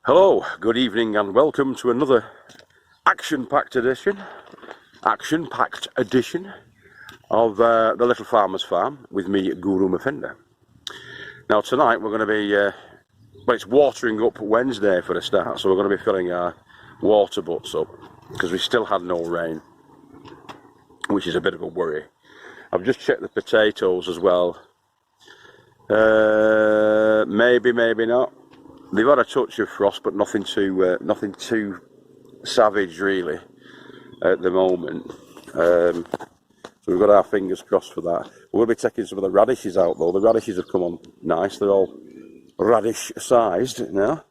Hello, good evening and welcome to another action-packed edition of the Little Farmer's Farm with me, Guru Mafenda. Now tonight we're going to be, well, it's watering up Wednesday for a start, so we're going to be filling our water butts up because we still had no rain, which is a bit of a worry. I've just checked the potatoes as well. Maybe not. They've had a touch of frost, but nothing too savage really at the moment. So we've got our fingers crossed for that. We'll be taking some of the radishes out though. The radishes have come on nice. They're all radish sized now.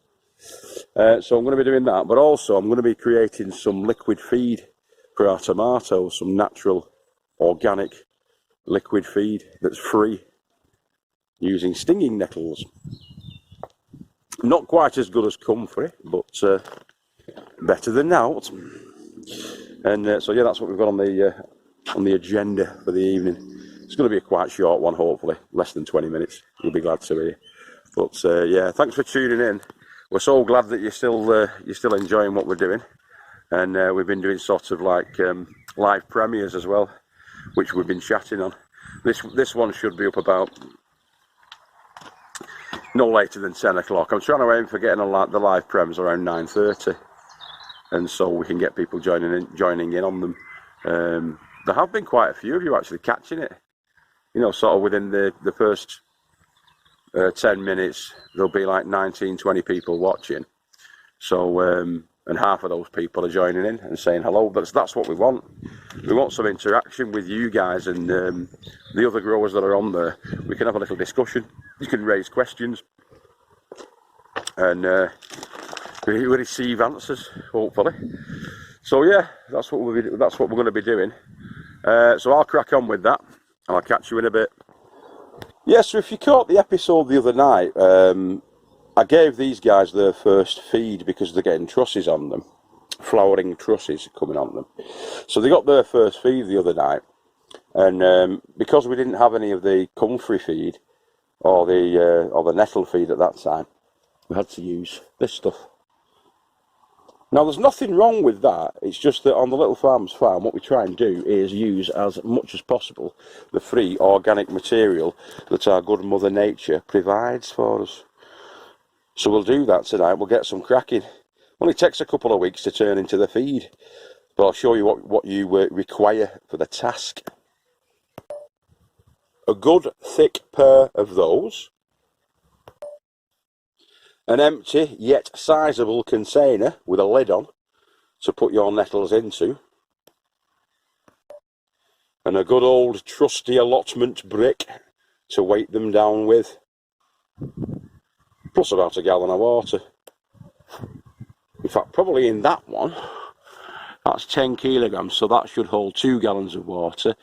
So I'm going to be doing that, but also I'm going to be creating some liquid feed for our tomatoes, some natural organic liquid feed that's free using stinging nettles. Not quite as good as comfrey, but better than out. And so yeah, that's what we've got on the agenda for the evening. It's going to be a quite short one, hopefully, less than 20 minutes. You'll be glad to hear. But yeah, thanks for tuning in. We're so glad that you're still enjoying what we're doing, and we've been doing sort of like live premieres as well, which we've been chatting on. This one should be up about no later than 10 o'clock. I'm trying to aim for getting the live prems around 9:30, and so we can get people joining in on them. There have been quite a few of you actually catching it. You know, sort of within the first 10 minutes, there'll be like 19-20 people watching. So, and half of those people are joining in and saying hello. That's what we want. We want some interaction with you guys and the other growers that are on there. We can have a little discussion. You can raise questions, and we receive answers, hopefully. So yeah, that's what we're going to be doing. So I'll crack on with that, and I'll catch you in a bit. Yeah, so if you caught the episode the other night, I gave these guys their first feed because they're getting trusses on them, flowering trusses coming on them. So they got their first feed the other night, and because we didn't have any of the comfrey feed or the nettle feed at that time, we had to use this stuff. Now there's nothing wrong with that, it's just that on the Little Farmer's Farm what we try and do is use as much as possible the free organic material that our good Mother Nature provides for us. So we'll do that tonight. We'll get some cracking. Only takes a couple of weeks to turn into the feed, but I'll show you what you require for the task. A good thick pair of those, an empty yet sizable container with a lid on to put your nettles into, and a good old trusty allotment brick to weight them down with, plus about a gallon of water. In fact, probably in that one, that's 10 kilograms, so that should hold 2 gallons of water.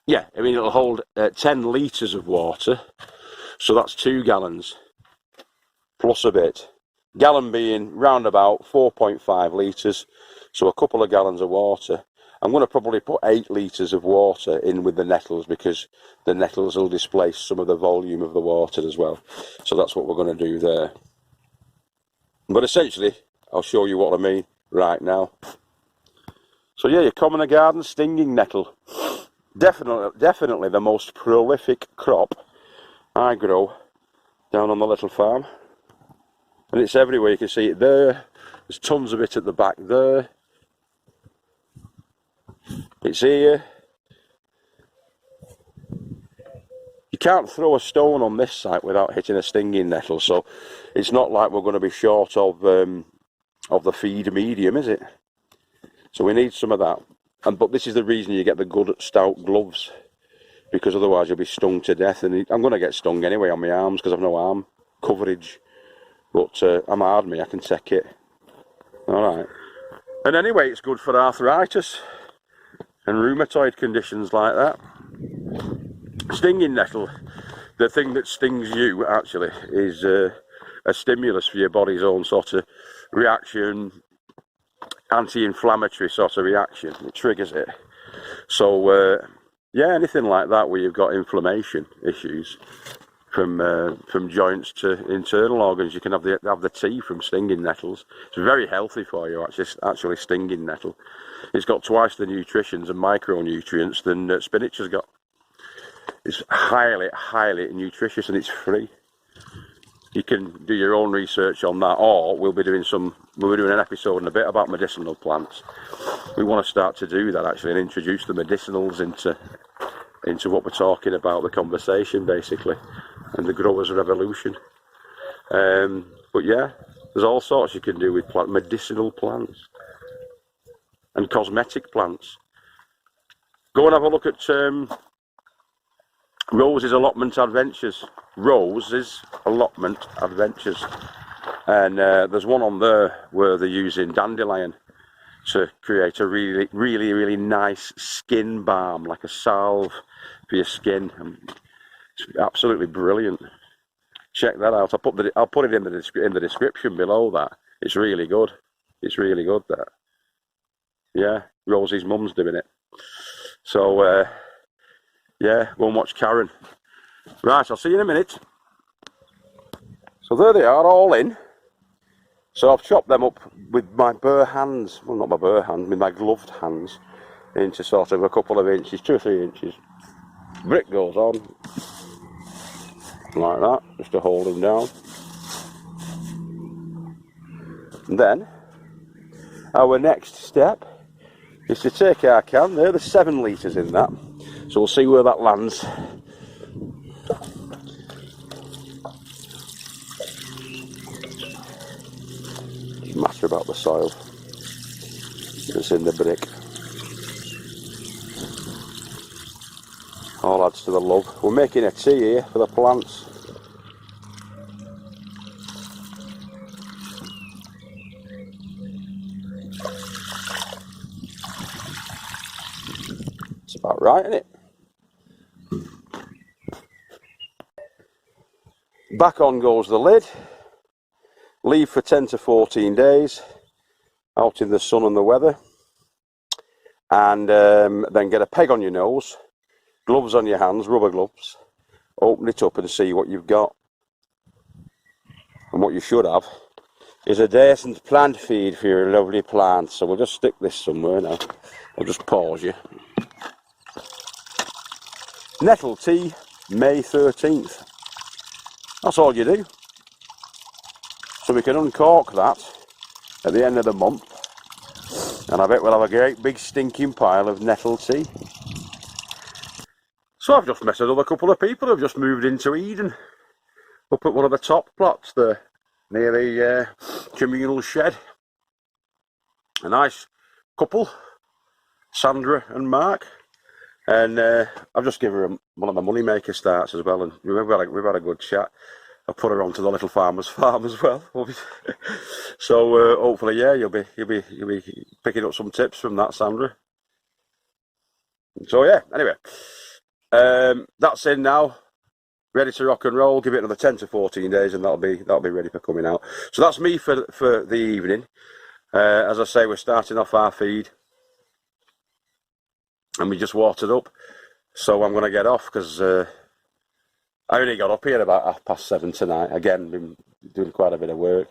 Yeah, I mean, it'll hold 10 litres of water, so that's 2 gallons, plus a bit. Gallon being round about 4.5 litres, so a couple of gallons of water. I'm going to probably put 8 litres of water in with the nettles because the nettles will displace some of the volume of the water as well. So that's what we're going to do there. But essentially, I'll show you what I mean right now. So yeah, your common garden stinging nettle. Definitely the most prolific crop I grow down on the little farm. And it's everywhere. You can see it there. There's tons of it at the back there. It's here. You can't throw a stone on this site without hitting a stinging nettle, so it's not like we're going to be short of the feed medium, is it? So we need some of that. But this is the reason you get the good stout gloves, because otherwise you'll be stung to death. And I'm going to get stung anyway on my arms because I've no arm coverage. But I'm hard me, I can take it. Alright. And anyway, it's good for arthritis and rheumatoid conditions like that. Stinging nettle, the thing that stings you actually is a stimulus for your body's own sort of reaction, anti-inflammatory sort of reaction. It triggers it. So yeah, anything like that where you've got inflammation issues, from joints to internal organs. You can have the tea from stinging nettles. It's very healthy for you, actually stinging nettle. It's got twice the nutritions and micronutrients than spinach has got. It's highly, highly nutritious, and it's free. You can do your own research on that, or we'll be doing an episode in a bit about medicinal plants. We want to start to do that actually and introduce the medicinals into what we're talking about, the conversation basically, and the growers revolution. But yeah, there's all sorts you can do with medicinal plants and cosmetic plants. Go and have a look at Rose's Allotment Adventures. Rose's Allotment Adventures. And there's one on there where they're using dandelion to create a really, really, really nice skin balm, like a salve for your skin. It's absolutely brilliant. Check that out. I'll put it in the description below that. It's really good. It's really good, that. Yeah, Rosie's mum's doing it. So yeah, go and watch Karen. Right, I'll see you in a minute. So there they are, all in. So I've chopped them up with my bare hands, well not my bare hands, with my gloved hands, into sort of a couple of inches, 2 or 3 inches. Brick goes on, like that, just to hold them down. And then, our next step is to take our can, there's 7 litres in that, so we'll see where that lands. Matter about the soil that's in the brick. All adds to the love. We're making a tea here for the plants. It's about right, isn't it? Back on goes the lid. Leave for 10 to 14 days out in the sun and the weather, and then get a peg on your nose, gloves on your hands, rubber gloves, open it up and see what you've got. And what you should have is a decent plant feed for your lovely plants. So we'll just stick this somewhere now. I'll just pause you. Nettle tea, May 13th. That's all you do. So we can uncork that at the end of the month, and I bet we'll have a great big stinking pile of nettle tea. So I've just met another couple of people who've just moved into Eden, up at one of the top plots there, near the communal shed. A nice couple, Sandra and Mark, and I've just given her one of the moneymaker starts as well, and we've had a good chat. I put her onto the Little Farmer's Farm as well. So hopefully, yeah, you'll be picking up some tips from that, Sandra. So yeah, anyway, that's in now, ready to rock and roll. Give it another 10 to 14 days, and that'll be ready for coming out. So that's me for the evening. As I say, we're starting off our feed, and we just watered up. So I'm going to get off because I only got up here about 7:30 tonight. Again, been doing quite a bit of work.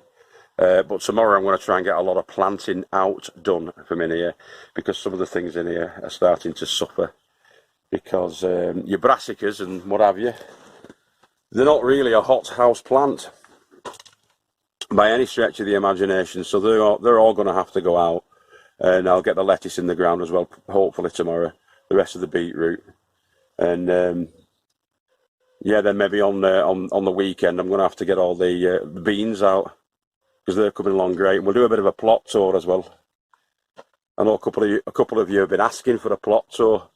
But tomorrow I'm going to try and get a lot of planting out done from in here, because some of the things in here are starting to suffer. Because your brassicas and what have you, they're not really a hot house plant by any stretch of the imagination. So they're all going to have to go out. And I'll get the lettuce in the ground as well, hopefully tomorrow. The rest of the beetroot. And yeah, then maybe on the weekend I'm going to have to get all the beans out, because they're coming along great. And we'll do a bit of a plot tour as well. I know a couple of you have been asking for a plot tour,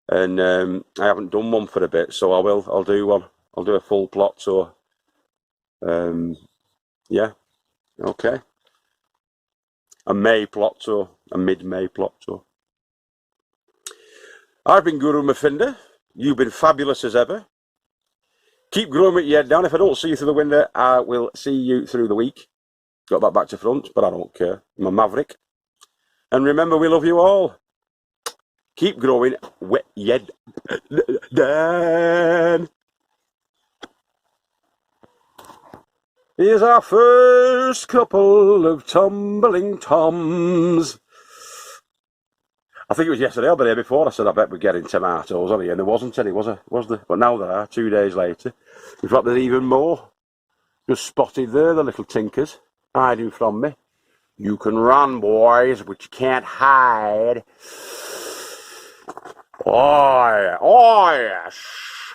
and I haven't done one for a bit, so I'll do one. I'll do a full plot tour. Yeah, okay. A May plot tour, a mid-May plot tour. I've been Guru Mafinda. You've been fabulous as ever. Keep growing with your head down. If I don't see you through the window, I will see you through the week. Got that back to front, but I don't care. I'm a maverick. And remember, we love you all. Keep growing with your head down. Here's our first couple of tumbling toms. I think it was yesterday or the day before I said I bet we're getting tomatoes on here, and there wasn't any, was there? But now there are, 2 days later. In fact, there's even more. Just spotted there, the little tinkers, hiding from me. You can run, boys, but you can't hide. Oh, yeah. Oh, yes.